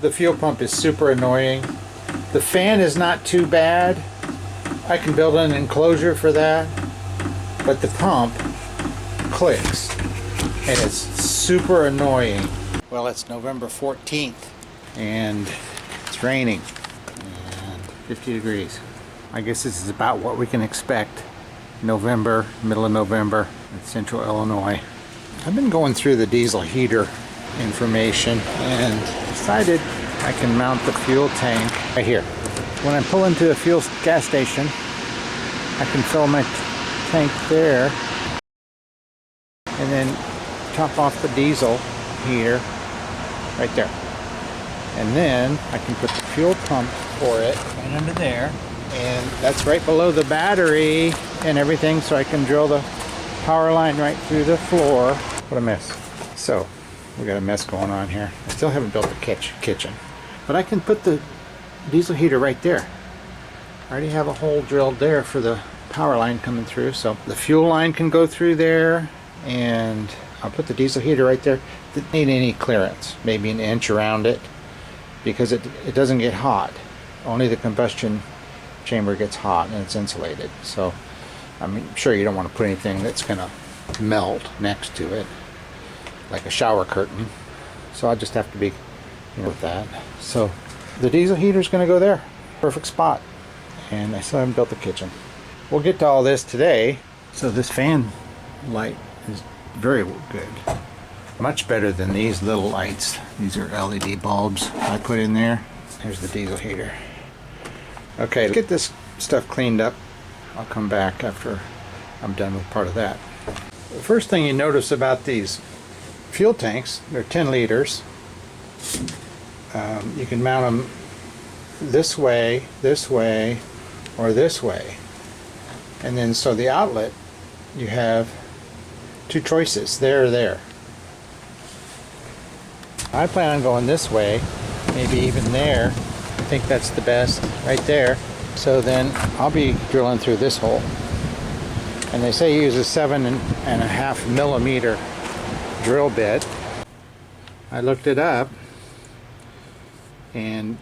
The fuel pump is super annoying. The fan is not too bad. I can build an enclosure for that. But the pump clicks and it's super annoying. Well, it's November 14th and it's raining and 50 degrees. I guess this is about what we can expect. November, middle of November in central Illinois. I've been going through the diesel heater information and decided I can mount the fuel tank right here. When I pull into a fuel gas station, I can fill my tank there and then top off the diesel heater right there. And then I can put the fuel pump for it right under there. And that's right below the battery and everything, so I can drill the power line right through the floor. What a mess. So, we got a mess going on here. I still haven't built the kitchen. But I can put the diesel heater right there. I already have a hole drilled there for the power line coming through, so the fuel line can go through there, and I'll put the diesel heater right there. Doesn't need any clearance, maybe an inch around it, because it doesn't get hot. Only the combustion chamber gets hot and it's insulated. So I'm sure you don't want to put anything that's going to melt next to it, like a shower curtain. So I'll just have to be with that. So the diesel heater is going to go there. Perfect spot. And I still haven't built the kitchen. We'll get to all this today. So this fan light is very good. Much better than these little lights. These are LED bulbs I put in there. Here's the diesel heater. Okay, to get this stuff cleaned up, I'll come back after I'm done with part of that. The first thing you notice about these fuel tanks, they're 10 liters. You can mount them this way, or this way. And then so the outlet, you have two choices, there or there. I plan on going this way, maybe even there. I think that's the best, right there. So then I'll be drilling through this hole. And they say use a 7.5 millimeter drill bit. I looked it up, and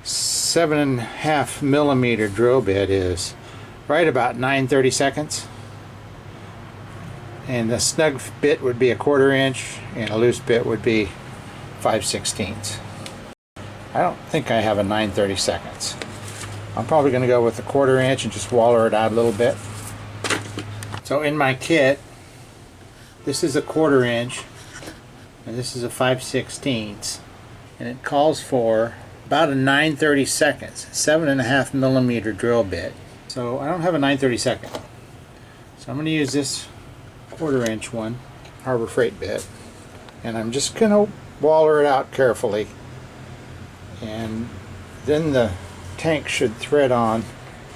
7.5 millimeter drill bit is right about 9/32. And the snug bit would be a 1/4 inch, and a loose bit would be 5/16. I don't think I have a 9/32. I'm probably going to go with a 1/4 inch and just waller it out a little bit. So in my kit, this is a 1/4 inch, and this is a 5/16, and it calls for about a 9/32, 7.5 millimeter drill bit. So I don't have a 9/32. So I'm going to use this 1/4 inch one, Harbor Freight bit, and I'm just going to waller it out carefully, and then the tank should thread on.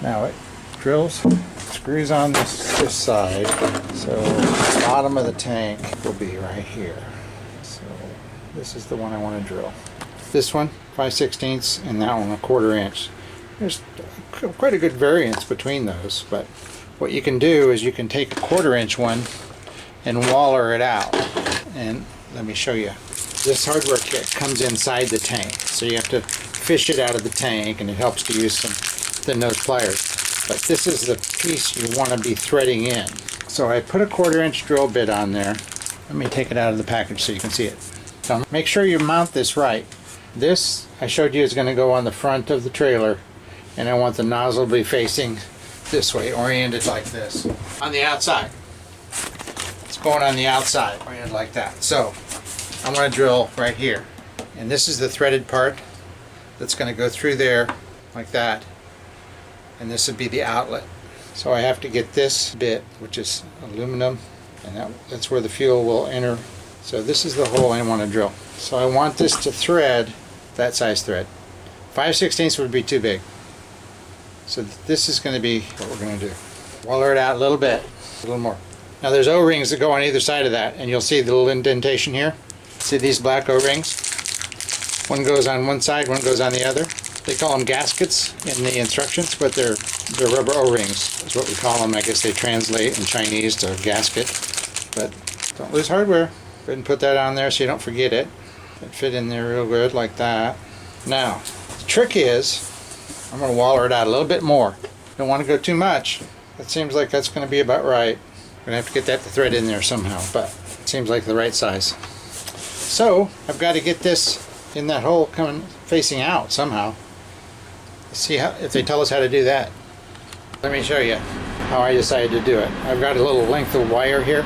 Now it drills, screws on this side, so the bottom of the tank will be right here. So this is the one I want to drill. This one 5/16, and that one a 1/4 inch. There's quite a good variance between those, but what you can do is you can take a 1/4 inch one and waller it out. And let me show you. This hardware kit comes inside the tank, so you have to fish it out of the tank, and it helps to use some thin nose pliers. But this is the piece you want to be threading in. So I put a 1/4 inch drill bit on there. Let me take it out of the package so you can see it. So make sure you mount this right. This I showed you is going to go on the front of the trailer, and I want the nozzle to be facing this way, oriented like this. On the outside. It's going on the outside, oriented like that. So I'm going to drill right here. And this is the threaded part that's going to go through there like that. And this would be the outlet. So I have to get this bit, which is aluminum, and that's where the fuel will enter. So this is the hole I want to drill. So I want this to thread that size thread. 5/16 would be too big. So this is going to be what we're going to do. Waller it out a little bit, a little more. Now there's O-rings that go on either side of that, and you'll see the little indentation here. See these black O-rings? One goes on one side, one goes on the other. They call them gaskets in the instructions, but they're rubber O-rings is what we call them. I guess they translate in Chinese to gasket. But don't lose hardware. Go ahead and put that on there so you don't forget it. It fit in there real good like that. Now, the trick is, I'm going to waller it out a little bit more. Don't want to go too much. It seems like that's going to be about right. I'm going to have to get that to thread in there somehow, but it seems like the right size. So, I've got to get this in that hole coming facing out somehow. Let's see how, if they tell us how to do that. Let me show you how I decided to do it. I've got a little length of wire here.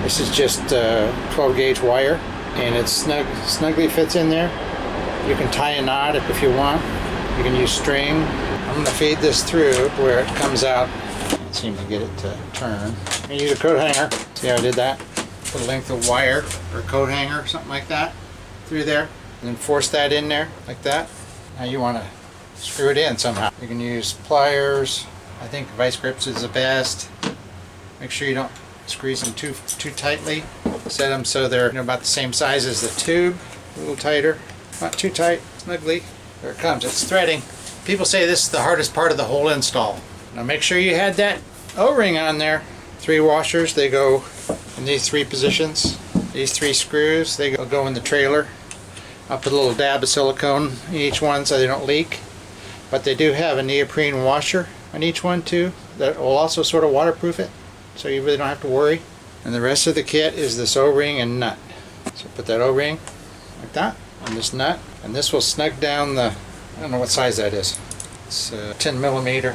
This is just 12 gauge wire, and it snugly fits in there. You can tie a knot if you want. You can use string. I'm going to feed this through where it comes out. Can't seem to get it to turn. I'm going to use a coat hanger. See how I did that? Put a length of wire or coat hanger, something like that, through there. And then force that in there like that. Now you want to screw it in somehow. You can use pliers. I think vice grips is the best. Make sure you don't squeeze them too tightly. Set them so they're about the same size as the tube. A little tighter. Not too tight. Snugly. There it comes. It's threading. People say this is the hardest part of the whole install. Now make sure you had that O-ring on there. 3 washers. They go in these 3 positions. These 3 screws. They go in the trailer. I'll put a little dab of silicone in each one so they don't leak. But they do have a neoprene washer on each one too that will also sort of waterproof it, so you really don't have to worry. And the rest of the kit is this O-ring and nut. So put that O-ring like that on this nut, and this will snug down the, I don't know what size that is. It's 10 millimeter.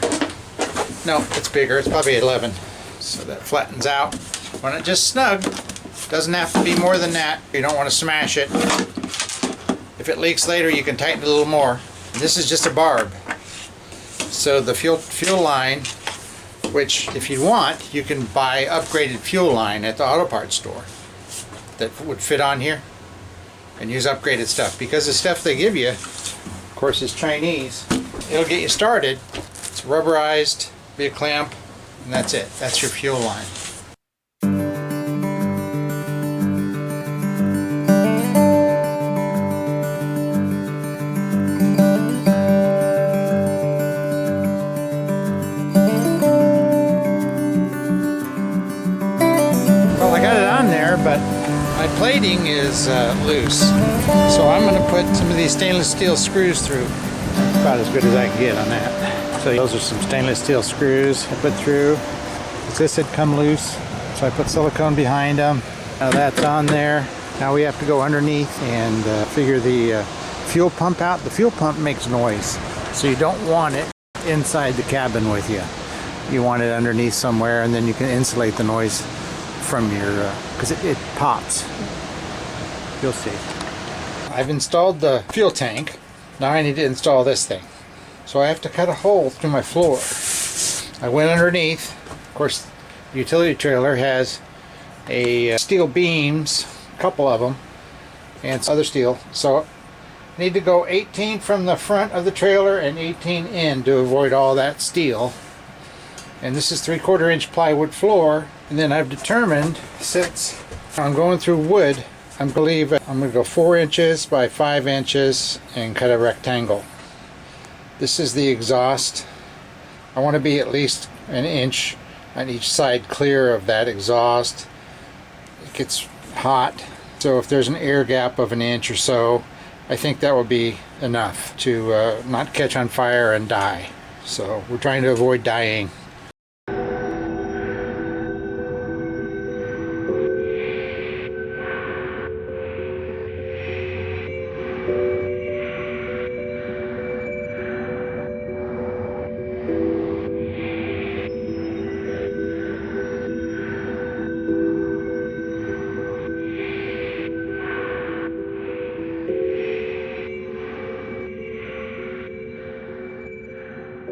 No, it's bigger. It's probably 11. So that flattens out. When it just snug, doesn't have to be more than that. You don't want to smash it. If it leaks later, you can tighten it a little more. And this is just a barb. So the fuel line, which if you want, you can buy upgraded fuel line at the auto parts store that would fit on here and use upgraded stuff. Because the stuff they give you, of course, is Chinese. It'll get you started. It's rubberized, be a clamp, and that's it. That's your fuel line. But my plating is loose, so I'm going to put some of these stainless steel screws through. About as good as I can get on that. So those are some stainless steel screws I put through. This had come loose, so I put silicone behind them. Now that's on there. Now we have to go underneath and figure the fuel pump out. The fuel pump makes noise, so you don't want it inside the cabin with you. You want it underneath somewhere, and then you can insulate the noise from your, because it pops. You'll see. I've installed the fuel tank. Now I need to install this thing. So I have to cut a hole through my floor. I went underneath. Of course, the utility trailer has a steel beams, a couple of them, and other steel. So I need to go 18 from the front of the trailer and 18 in to avoid all that steel. And this is 3/4 inch plywood floor. And then I've determined, since I'm going through wood, I believe I'm going to go 4 inches by 5 inches and cut a rectangle. This is the exhaust. I want to be at least an inch on each side clear of that exhaust. It gets hot, so if there's an air gap of an inch or so, I think that will be enough to not catch on fire and die. So we're trying to avoid dying.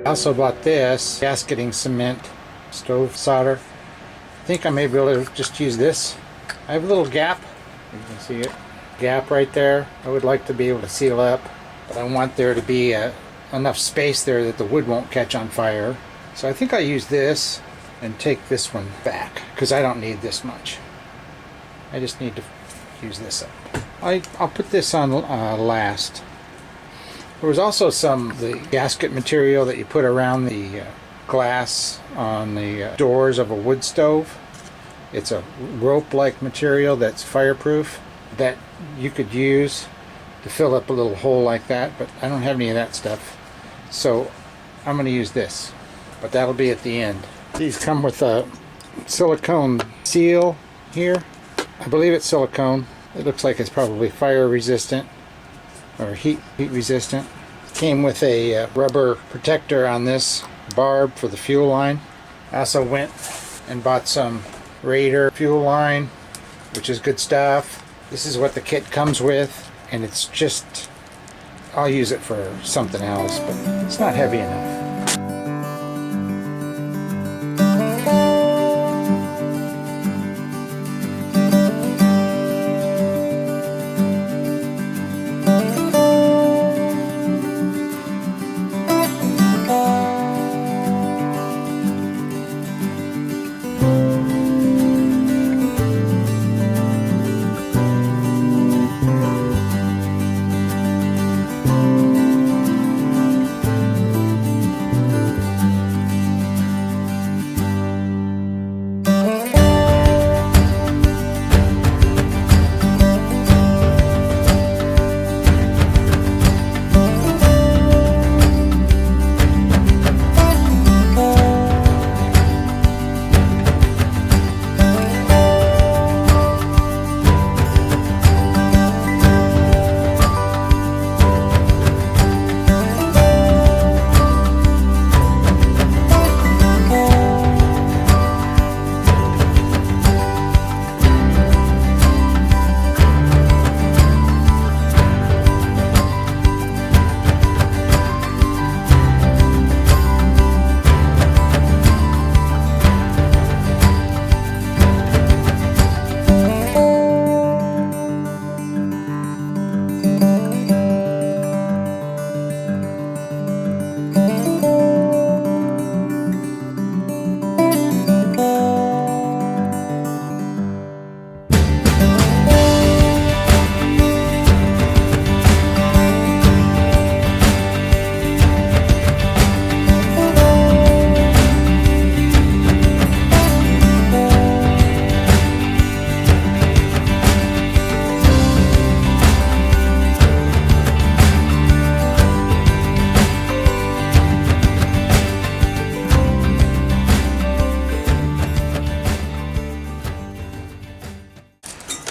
I also bought this gasketing cement stove solder. I think I may be able to just use this. I have a little gap, you can see it, gap right there. I would like to be able to seal up, but I want there to be enough space there that the wood won't catch on fire. So I think I use this and take this one back, because I don't need this much. I just need to use this up. I'll put this on last. There was also the gasket material that you put around the glass on the doors of a wood stove. It's a rope-like material that's fireproof that you could use to fill up a little hole like that, but I don't have any of that stuff. So I'm going to use this, but that'll be at the end. These come with a silicone seal here. I believe it's silicone. It looks like it's probably fire resistant or heat resistant. Came with a rubber protector on this barb for the fuel line. I also went and bought some Raider fuel line, which is good stuff. This is what the kit comes with, and it's just, I'll use it for something else, but it's not heavy enough.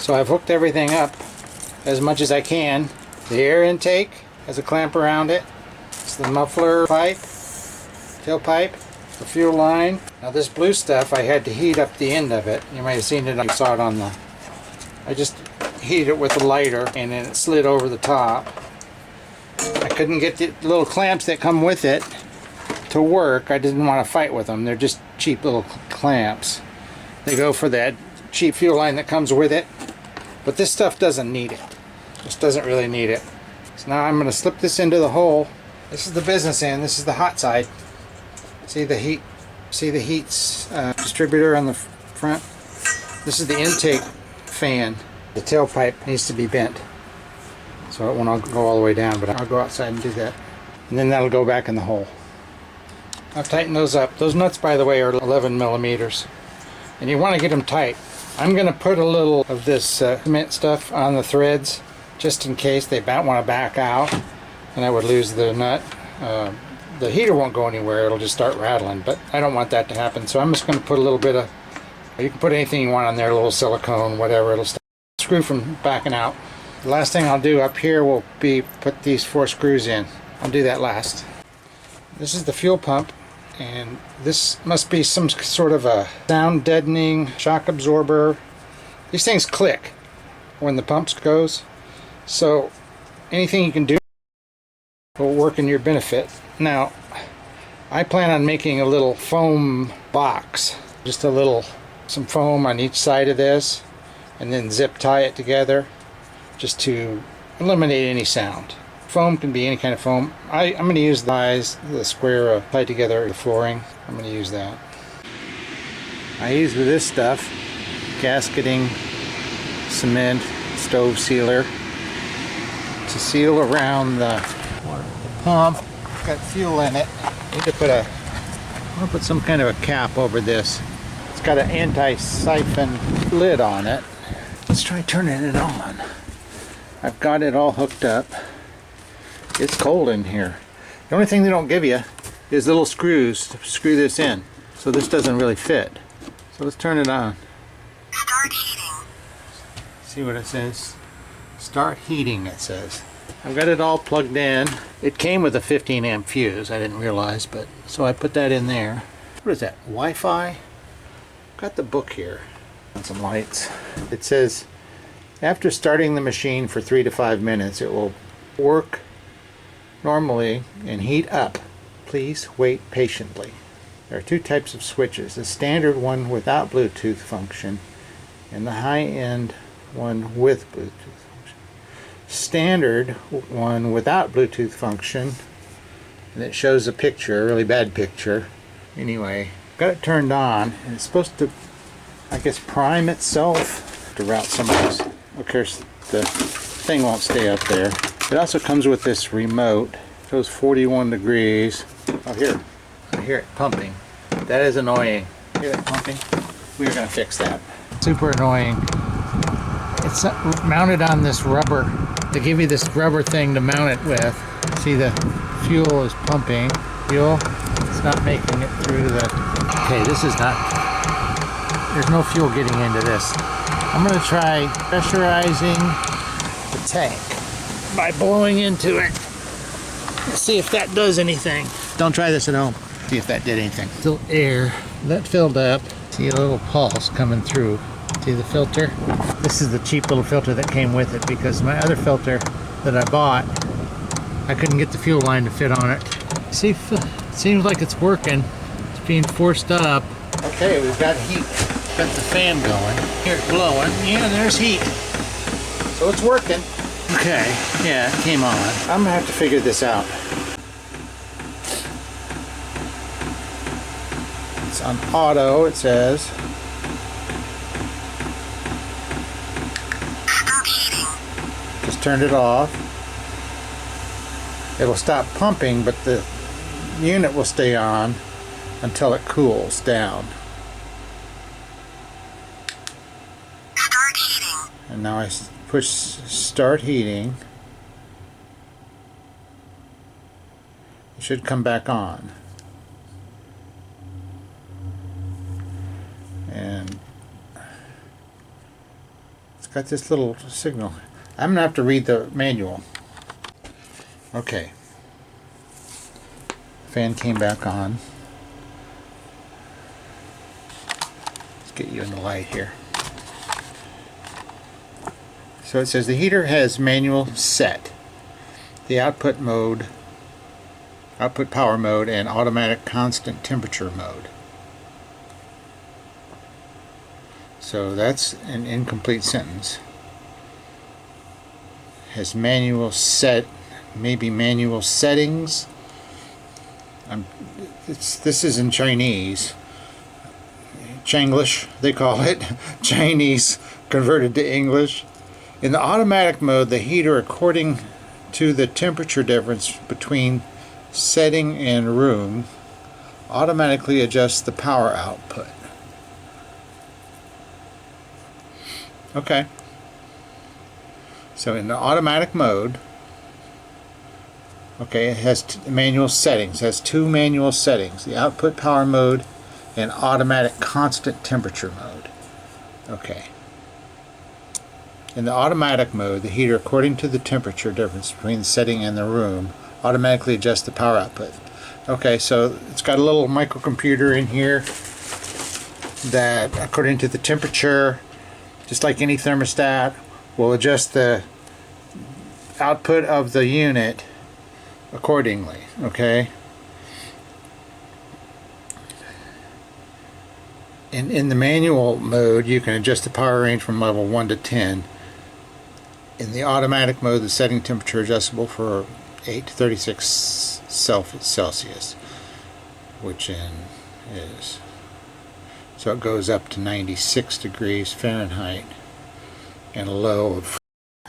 So I've hooked everything up as much as I can. The air intake has a clamp around it. It's the muffler pipe, tailpipe, the fuel line. Now this blue stuff, I had to heat up the end of it. You might have seen it, I saw it on the... I just heated it with a lighter and then it slid over the top. I couldn't get the little clamps that come with it to work. I didn't want to fight with them. They're just cheap little clamps. They go for that cheap fuel line that comes with it. But this stuff doesn't need it. Just doesn't really need it. So now I'm going to slip this into the hole. This is the business end. This is the hot side. See the heat? See the heat's distributor on the front? This is the intake fan. The tailpipe needs to be bent, so it won't go all the way down, but I'll go outside and do that. And then that'll go back in the hole. I'll tighten those up. Those nuts, by the way, are 11 millimeters. And you want to get them tight. I'm going to put a little of this cement stuff on the threads, just in case they want to back out and I would lose the nut. The heater won't go anywhere, it'll just start rattling, but I don't want that to happen, so I'm just going to put a little bit of, you can put anything you want on there, a little silicone, whatever, it'll stop the screw from backing out. The last thing I'll do up here will be put these 4 screws in. I'll do that last. This is the fuel pump, and this must be some sort of a sound deadening shock absorber. These things click when the pump goes, so anything you can do will work in your benefit. Now, I plan on making a little foam box, just some foam on each side of this, and then zip tie it together just to eliminate any sound. Foam can be any kind of foam. I'm going to use the square tied together the flooring. I'm going to use that. I use with this stuff gasketing cement stove sealer to seal around the pump. Got fuel in it. I need to put some kind of a cap over this. It's got an anti-siphon lid on it. Let's try turning it on. I've got it all hooked up. It's cold in here. The only thing they don't give you is little screws to screw this in. So this doesn't really fit. So let's turn it on. Start heating. See what it says? Start heating, it says. I've got it all plugged in. It came with a 15 amp fuse, I didn't realize, but so I put that in there. What is that, Wi-Fi? Got the book here and some lights. It says after starting the machine for 3 to 5 minutes, it will work normally and heat up. Please wait patiently. There are 2 types of switches, the standard one without Bluetooth function and the high-end one with Bluetooth function. Standard one without Bluetooth function, and it shows a picture, a really bad picture. Anyway, got it turned on, and it's supposed to, I guess, prime itself to route some of this. Of course, the thing won't stay up there. It also comes with this remote. It goes 41 degrees. Oh, here. I hear it pumping. That is annoying. Hear that pumping? We're going to fix that. Super annoying. It's mounted on this rubber. They give you this rubber thing to mount it with. See, the fuel is pumping. Fuel. It's not making it through the... Okay, this is not... There's no fuel getting into this. I'm going to try pressurizing the tank by blowing into it. Let's see if that does anything. Don't try this at home. See if that did anything. Still air. That filled up. See a little pulse coming through. See the filter? This is the cheap little filter that came with it because my other filter that I bought, I couldn't get the fuel line to fit on it. See, it seems like it's working. It's being forced up. Okay, we've got heat. Got the fan going. Here it's blowing. Yeah, there's heat. So it's working. Okay, yeah, it came on. I'm gonna have to figure this out. It's on auto, it says. Start heating. Just turned it off. It'll stop pumping, but the unit will stay on until it cools down. Start heating. And now I push start heating. It should come back on. And it's got this little signal. I'm gonna have to read the manual. Okay. Fan came back on. Let's get you in the light here. So it says the heater has manual set, the output mode, output power mode, and automatic constant temperature mode. So that's an incomplete sentence. Has manual set, maybe manual settings. This is in Chinese. Chinglish, they call it. Chinese converted to English. In the automatic mode, the heater, according to the temperature difference between setting and room, automatically adjusts the power output. Okay. So in the automatic mode, okay, it has manual settings. It has 2 manual settings: the output power mode and automatic constant temperature mode. Okay. In the automatic mode, the heater, according to the temperature difference between the setting and the room, automatically adjusts the power output. Okay, so it's got a little microcomputer in here that, according to the temperature, just like any thermostat, will adjust the output of the unit accordingly. Okay. In the manual mode, you can adjust the power range from level 1 to 10. In the automatic mode, the setting temperature adjustable for 8 to 36 Celsius, which is, so it goes up to 96 degrees Fahrenheit and a low of.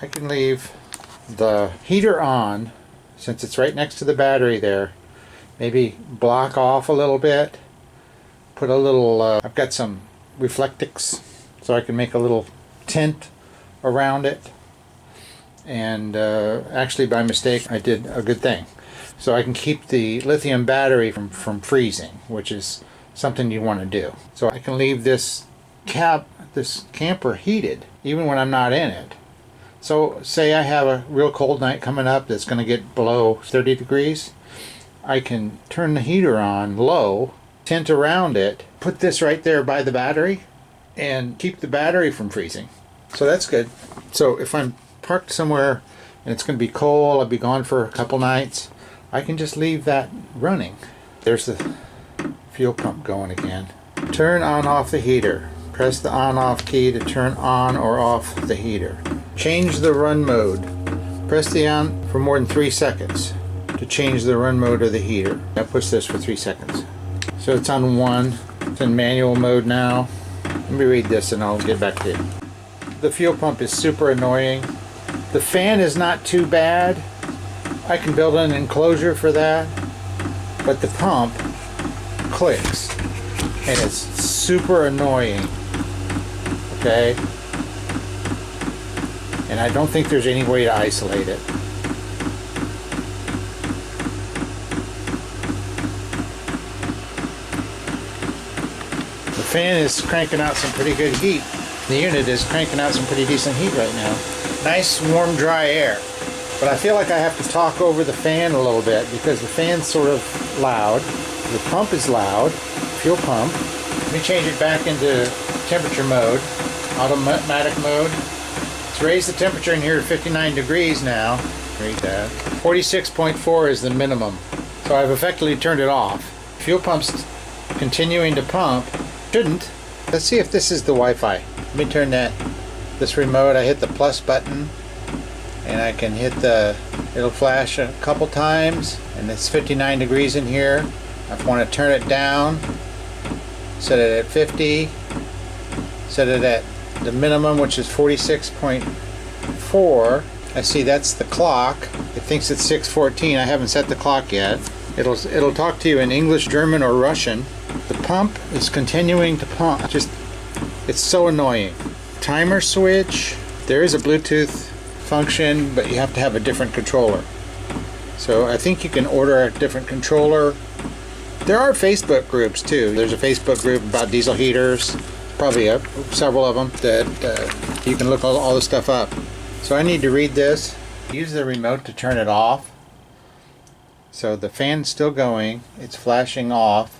I can leave the heater on since it's right next to the battery there. Maybe block off a little bit. Put a little, I've got some reflectix, so I can make a little tint around it. and actually by mistake I did a good thing. So I can keep the lithium battery from freezing, which is something you want to do. So I can leave this camper heated even when I'm not in it. So say I have a real cold night coming up that's going to get below 30 degrees. I can turn the heater on low, tint around it, put this right there by the battery, and keep the battery from freezing. So that's good. So if I'm parked somewhere and it's going to be cold, I'll be gone for a couple nights, I can just leave that running. There's the fuel pump going again. Turn on off the heater. Press the on off key to turn on or off the heater. Change the run mode. Press the on for more than 3 seconds to change the run mode of the heater. That puts this for 3 seconds. So it's on 1. It's in manual mode now. Let me read this and I'll get back to it. The fuel pump is super annoying. The fan is not too bad. I can build an enclosure for that. But the pump clicks and it's super annoying. Okay? And I don't think there's any way to isolate it. The fan is cranking out some pretty good heat. The unit is cranking out some pretty decent heat right now. Nice, warm, dry air. But I feel like I have to talk over the fan a little bit because the fan's sort of loud. The pump is loud, fuel pump. Let me change it back into temperature mode, automatic mode. Let's raise the temperature in here to 59 degrees now. Read that. 46.4 is the minimum. So I've effectively turned it off. Fuel pump's continuing to pump. Shouldn't. Let's see if this is the Wi-Fi. Let me turn this remote. I hit the plus button and I can hit it'll flash a couple times and it's 59 degrees in here. I want to turn it down, set it at 50, set it at the minimum, which is 46.4. I see that's the clock. It thinks it's 6:14. I haven't set the clock yet. It'll talk to you in English, German, or Russian. The pump is continuing to pump. It's so annoying. Timer switch. There is a Bluetooth function, but you have to have a different controller. So I think you can order a different controller. There are Facebook groups too. There's a Facebook group about diesel heaters, probably several of them that you can look all the stuff up. So I need to read this. Use the remote to turn it off. So the fan's still going. It's flashing off.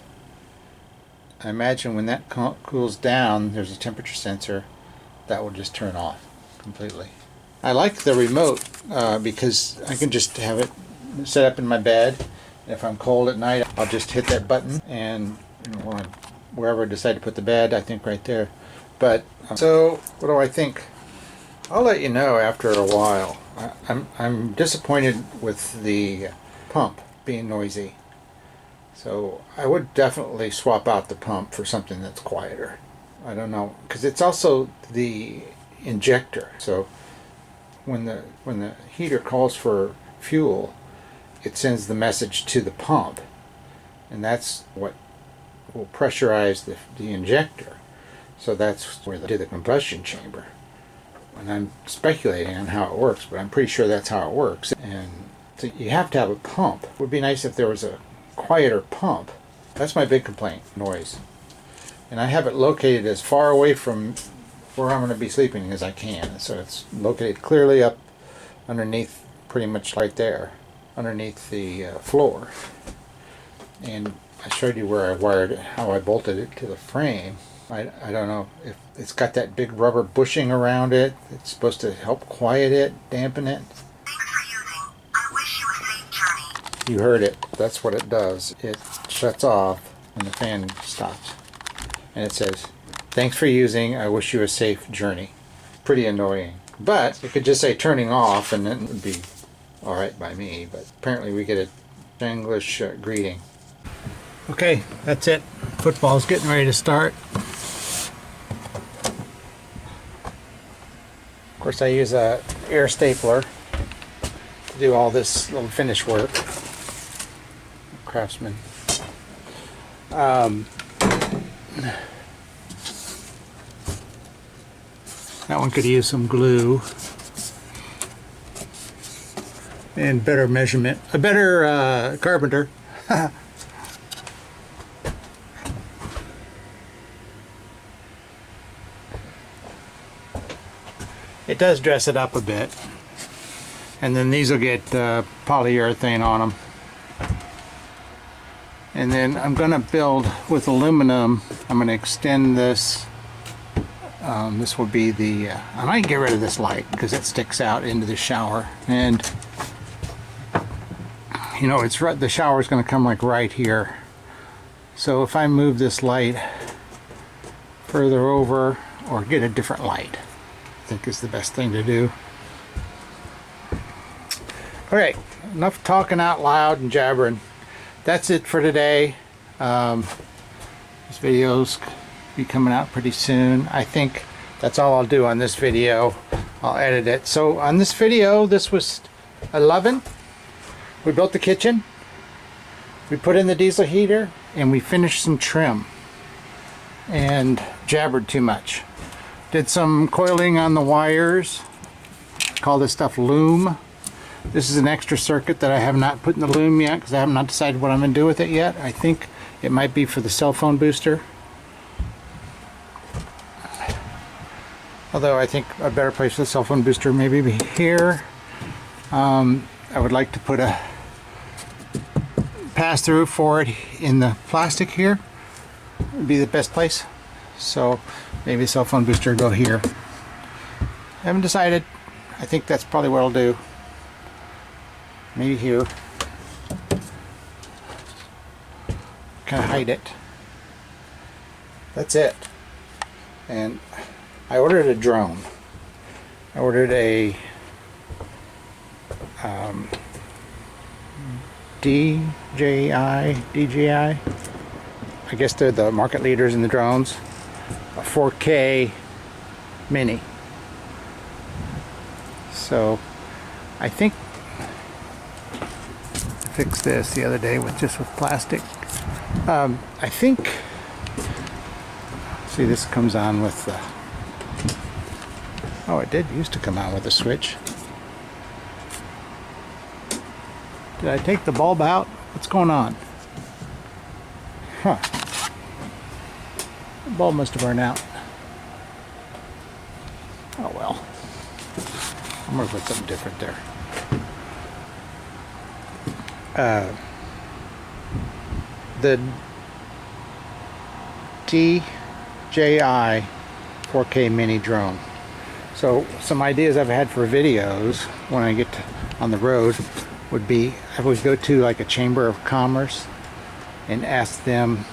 I imagine when that cools down, there's a temperature sensor that will just turn off completely. I like the remote because I can just have it set up in my bed. If I'm cold at night, I'll just hit that button and wherever I decide to put the bed, I think right there. But so what do I think? I'll let you know after a while. I'm disappointed with the pump being noisy. So I would definitely swap out the pump for something that's quieter. I don't know, because it's also the injector. So when the heater calls for fuel, it sends the message to the pump, and that's what will pressurize the injector. So that's where they do the combustion chamber. And I'm speculating on how it works, but I'm pretty sure that's how it works. And so you have to have a pump. It would be nice if there was a quieter pump. That's my big complaint, noise. And I have it located as far away from where I'm going to be sleeping as I can. So it's located clearly up underneath, pretty much right there, underneath the floor. And I showed you where I wired it, how I bolted it to the frame. I don't know if it's got that big rubber bushing around it. It's supposed to help quiet it, dampen it. Thanks for using. I wish you a safe journey. You heard it. That's what it does. It shuts off when the fan stops. And it says, thanks for using. I wish you a safe journey. Pretty annoying. But it could just say turning off and then it would be alright by me. But apparently we get an English greeting. Okay, that's it. Football's getting ready to start. Of course I use a air stapler to do all this little finish work. Craftsman. That one could use some glue. and better measurement, a better carpenter. It does dress it up a bit. And then these will get polyurethane on them. And then I'm going to build with aluminum. I'm going to extend this. This will be the, I might get rid of this light because it sticks out into the shower. And, you know, it's right, the shower is going to come like right here. So if I move this light further over or get a different light, I think is the best thing to do. Alright, enough talking out loud and jabbering. That's it for today. This video's be coming out pretty soon. I think that's all I'll do on this video. I'll edit it. So on this video, this was 11. We built the kitchen. We put in the diesel heater and we finished some trim and jabbered too much. Did some coiling on the wires. Call this stuff loom. This is an extra circuit that I have not put in the loom yet because I have not decided what I'm going to do with it yet. I think it might be for the cell phone booster. Although I think a better place for the cell phone booster maybe be here. I would like to put a pass through for it in the plastic here. Would be the best place. So maybe cell phone booster go here. Haven't decided. I think that's probably what I'll do. Maybe here. Kind of hide it. That's it. And I ordered a drone. I ordered a DJI. I guess they're the market leaders in the drones. A 4K mini. So I think I fixed this the other day with plastic. I think, see, this comes on with the, oh, it did used to come on with a switch. Did I take the bulb out? What's going on? Huh. The bulb must have burned out. Oh well. I'm gonna put something different there. The DJI 4K mini drone. So some ideas I've had for videos when I get on the road would be I would go to like a chamber of commerce and ask them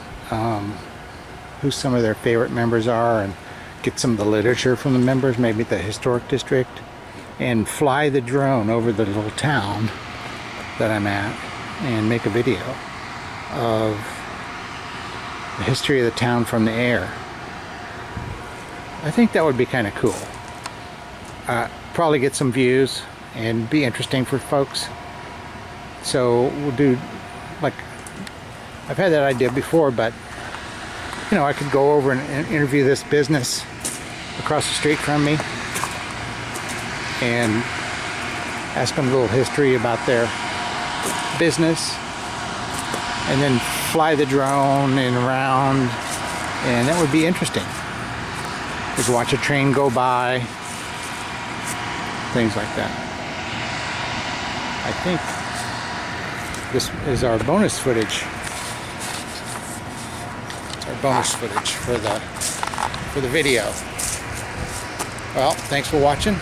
who some of their favorite members are and get some of the literature from the members, maybe the historic district, and fly the drone over the little town that I'm at and make a video of the history of the town from the air. I think that would be kind of cool. Probably get some views and be interesting for folks. So we'll do, like, I've had that idea before, but you know, I could go over and interview this business across the street from me and ask them a little history about their business, and then fly the drone and around, and that would be interesting. We could watch a train go by, things like that. I think this is our bonus footage. It's our bonus footage for the video. Well, thanks for watching.